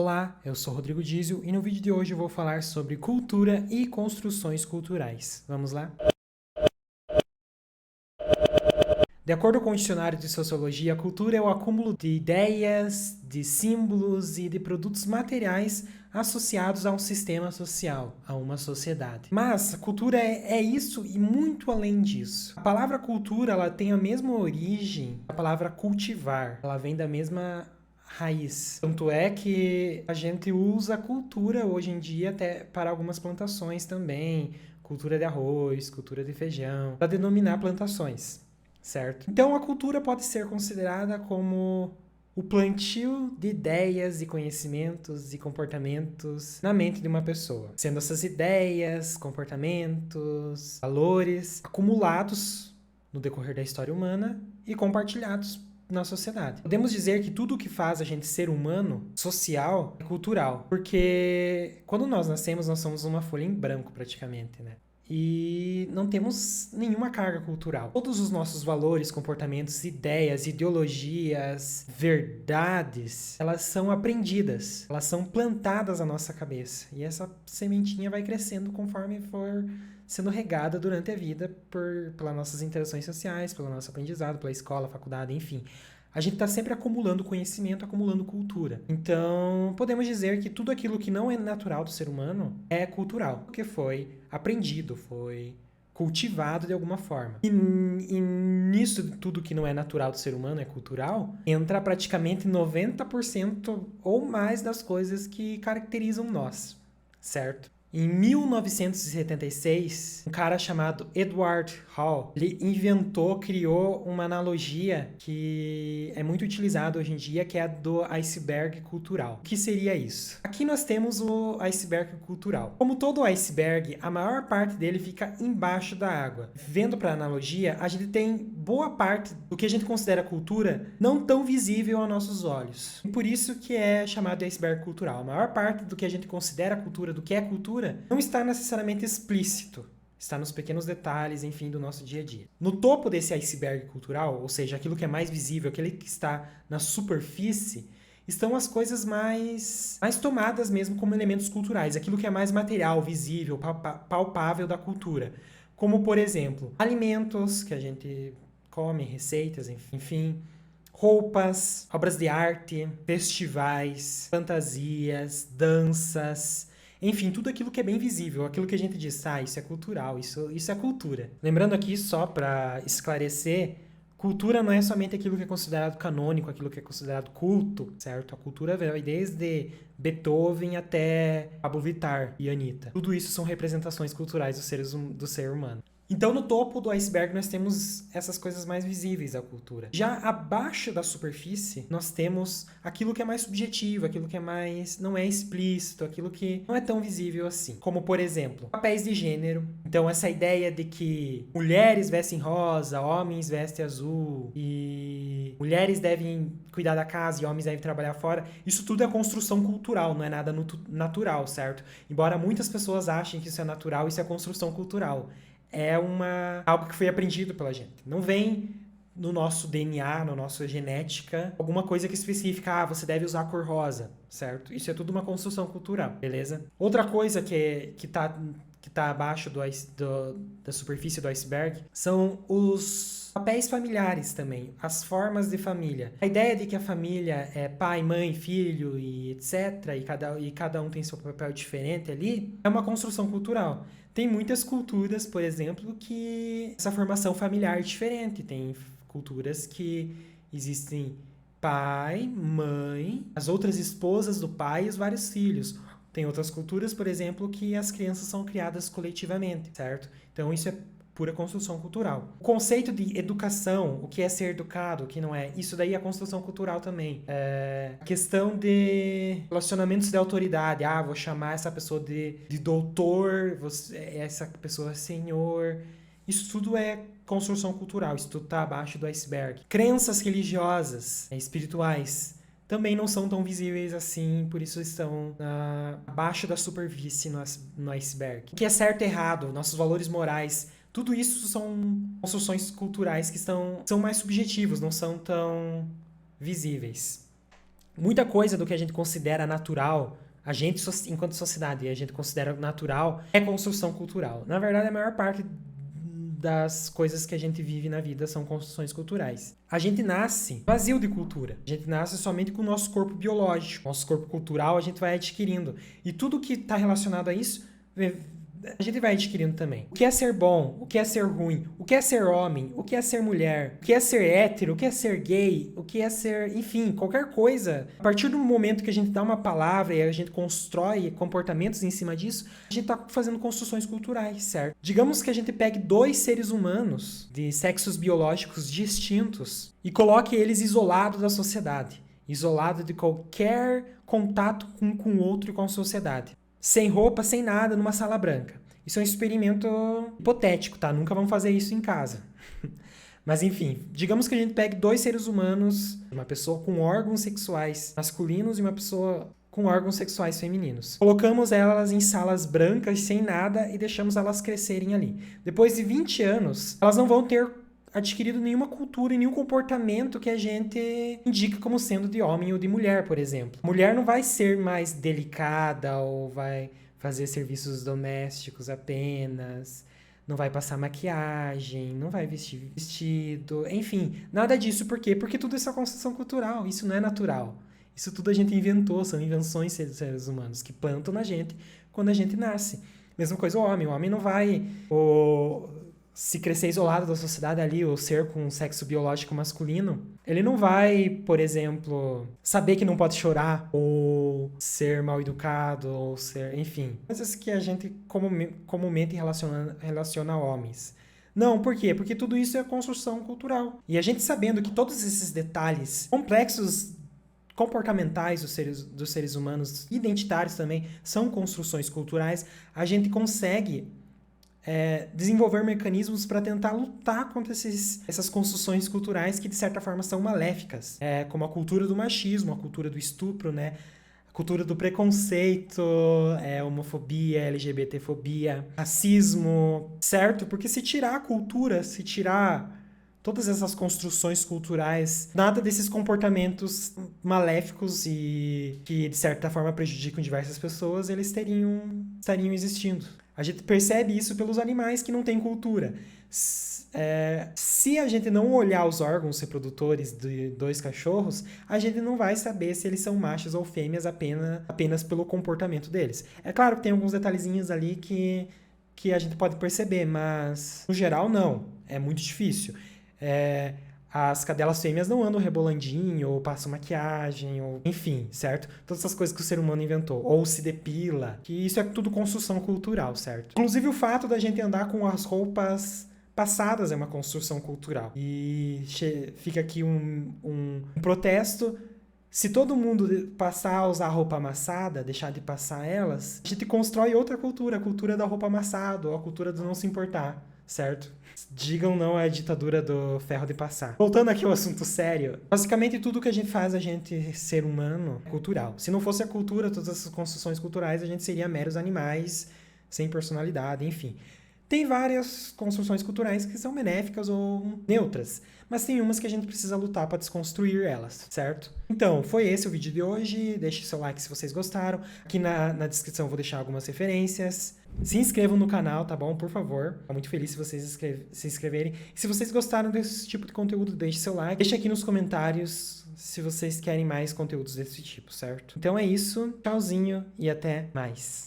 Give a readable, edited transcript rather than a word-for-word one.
Olá, eu sou Rodrigo Dizio e no vídeo de hoje eu vou falar sobre cultura e construções culturais. Vamos lá? De acordo com o dicionário de sociologia, a cultura é o acúmulo de ideias, de símbolos e de produtos materiais associados a um sistema social, a uma sociedade. Mas a cultura é isso e muito além disso. A palavra cultura ela tem a mesma origem da palavra cultivar. Ela vem da mesma raiz. Tanto é que a gente usa a cultura hoje em dia até para algumas plantações também, cultura de arroz, cultura de feijão, para denominar plantações. Certo? Então a cultura pode ser considerada como o plantio de ideias e conhecimentos e comportamentos na mente de uma pessoa, sendo essas ideias, comportamentos, valores acumulados no decorrer da história humana e compartilhados na sociedade. Podemos dizer que tudo o que faz a gente ser humano, social, é cultural, porque quando nós nascemos nós somos uma folha em branco praticamente, né? E não temos nenhuma carga cultural. Todos os nossos valores, comportamentos, ideias, ideologias, verdades, elas são aprendidas, elas são plantadas na nossa cabeça. E essa sementinha vai crescendo conforme for sendo regada durante a vida pelas nossas interações sociais, pelo nosso aprendizado, pela escola, faculdade, enfim. A gente está sempre acumulando conhecimento, acumulando cultura. Então, podemos dizer que tudo aquilo que não é natural do ser humano é cultural, porque foi aprendido, foi cultivado de alguma forma. E nisso, tudo que não é natural do ser humano é cultural, entra praticamente 90% ou mais das coisas que caracterizam nós, certo? Em 1976, um cara chamado Edward Hall, ele criou uma analogia que é muito utilizada hoje em dia, que é a do iceberg cultural. O que seria isso? Aqui nós temos o iceberg cultural. Como todo iceberg, a maior parte dele fica embaixo da água. Vendo para a analogia, a gente tem boa parte do que a gente considera cultura não tão visível aos nossos olhos. E por isso que é chamado de iceberg cultural. A maior parte do que a gente considera cultura, do que é cultura, não está necessariamente explícito. Está nos pequenos detalhes, enfim, do nosso dia a dia. No topo desse iceberg cultural, ou seja, aquilo que é mais visível, aquele que está na superfície, estão as coisas mais tomadas mesmo como elementos culturais, aquilo que é mais material, visível, palpável da cultura. Como, por exemplo, alimentos que a gente come, receitas, enfim, roupas, obras de arte, festivais, fantasias, danças, enfim, tudo aquilo que é bem visível, aquilo que a gente diz, isso é cultural, isso é cultura. Lembrando aqui, só para esclarecer, cultura não é somente aquilo que é considerado canônico, aquilo que é considerado culto, certo? A cultura vai desde Beethoven até Pablo Vittar e Anitta. Tudo isso são representações culturais do ser humano. Então, no topo do iceberg, nós temos essas coisas mais visíveis da cultura. Já abaixo da superfície, nós temos aquilo que é mais subjetivo, aquilo que é mais não é explícito, aquilo que não é tão visível assim. Como, por exemplo, papéis de gênero. Então, essa ideia de que mulheres vestem rosa, homens vestem azul, e mulheres devem cuidar da casa e homens devem trabalhar fora, isso tudo é construção cultural, não é nada natural, certo? Embora muitas pessoas achem que isso é natural, isso é construção cultural. É algo que foi aprendido pela gente. Não vem no nosso DNA, na nossa genética, alguma coisa que especifica, você deve usar a cor rosa, certo? Isso é tudo uma construção cultural, beleza? Outra coisa que tá abaixo da superfície do iceberg são os papéis familiares também, as formas de família. A ideia de que a família é pai, mãe, filho e etc., e cada um tem seu papel diferente ali, é uma construção cultural. Tem muitas culturas, por exemplo, que essa formação familiar é diferente. Tem culturas que existem pai, mãe, as outras esposas do pai e os vários filhos. Tem outras culturas, por exemplo, que as crianças são criadas coletivamente, certo? Então isso é pura construção cultural. O conceito de educação, o que é ser educado, o que não é, isso daí é construção cultural também. A questão de relacionamentos de autoridade, vou chamar essa pessoa de doutor, essa pessoa é senhor. Isso tudo é construção cultural, isso tudo está abaixo do iceberg. Crenças religiosas, espirituais, também não são tão visíveis assim, por isso estão abaixo da superfície no iceberg. O que é certo e errado, nossos valores morais, tudo isso são construções culturais que são mais subjetivos, não são tão visíveis. Muita coisa do que a gente considera natural, a gente, enquanto sociedade, a gente considera natural, é construção cultural. Na verdade, a maior parte das coisas que a gente vive na vida são construções culturais. A gente nasce vazio de cultura. A gente nasce somente com o nosso corpo biológico. Nosso corpo cultural a gente vai adquirindo. E tudo que está relacionado a isso, a gente vai adquirindo também. O que é ser bom? O que é ser ruim? O que é ser homem? O que é ser mulher? O que é ser hétero? O que é ser gay? O que é ser... Enfim, qualquer coisa. A partir do momento que a gente dá uma palavra e a gente constrói comportamentos em cima disso, a gente está fazendo construções culturais, certo? Digamos que a gente pegue 2 seres humanos de sexos biológicos distintos e coloque eles isolados da sociedade. Isolado de qualquer contato com o outro e com a sociedade. Sem roupa, sem nada, numa sala branca. Isso é um experimento hipotético, tá? Nunca vamos fazer isso em casa. Mas enfim, digamos que a gente pegue 2 seres humanos, uma pessoa com órgãos sexuais masculinos e uma pessoa com órgãos sexuais femininos. Colocamos elas em salas brancas, sem nada, e deixamos elas crescerem ali. Depois de 20 anos, elas não vão ter adquirido nenhuma cultura e nenhum comportamento que a gente indica como sendo de homem ou de mulher, por exemplo. A mulher não vai ser mais delicada ou vai fazer serviços domésticos apenas, não vai passar maquiagem, não vai vestir vestido, enfim, nada disso. Por quê? Porque tudo isso é construção cultural, isso não é natural. Isso tudo a gente inventou, são invenções dos seres humanos que plantam na gente quando a gente nasce. Mesma coisa o homem não vai... Se crescer isolado da sociedade ali, ou ser com um sexo biológico masculino, ele não vai, por exemplo, saber que não pode chorar, ou ser mal educado, ou ser... Enfim, coisas que a gente comumente relaciona a homens. Não, por quê? Porque tudo isso é construção cultural. E a gente sabendo que todos esses detalhes complexos comportamentais dos seres humanos, identitários também, são construções culturais, a gente consegue... desenvolver mecanismos para tentar lutar contra essas construções culturais que, de certa forma, são maléficas. Como a cultura do machismo, a cultura do estupro, né? A cultura do preconceito, homofobia, LGBTfobia, racismo, certo? Porque se tirar a cultura, se tirar todas essas construções culturais, nada desses comportamentos maléficos e que, de certa forma, prejudicam diversas pessoas, eles estariam existindo. A gente percebe isso pelos animais que não têm cultura. Se a gente não olhar os órgãos reprodutores de 2 cachorros, a gente não vai saber se eles são machos ou fêmeas apenas pelo comportamento deles. É claro que tem alguns detalhezinhos ali que a gente pode perceber, mas no geral não. É muito difícil. As cadelas fêmeas não andam rebolandinho, ou passam maquiagem, ou enfim, certo? Todas essas coisas que o ser humano inventou. Ou se depila, que isso é tudo construção cultural, certo? Inclusive o fato da gente andar com as roupas passadas é uma construção cultural. E fica aqui um protesto. Se todo mundo passar a usar roupa amassada, deixar de passar elas, a gente constrói outra cultura, a cultura da roupa amassada, ou a cultura do não se importar, certo? Digam não à ditadura do ferro de passar. Voltando aqui ao assunto sério, basicamente tudo que a gente faz, a gente, ser humano, é cultural. Se não fosse a cultura, todas essas construções culturais, a gente seria meros animais, sem personalidade, enfim. Tem várias construções culturais que são benéficas ou neutras, mas tem umas que a gente precisa lutar para desconstruir elas, certo? Então, foi esse o vídeo de hoje. Deixe seu like se vocês gostaram. Aqui na descrição eu vou deixar algumas referências. Se inscrevam no canal, tá bom? Por favor. Fico muito feliz se vocês se inscreverem. E se vocês gostaram desse tipo de conteúdo, deixe seu like. Deixe aqui nos comentários se vocês querem mais conteúdos desse tipo, certo? Então é isso. Tchauzinho e até mais.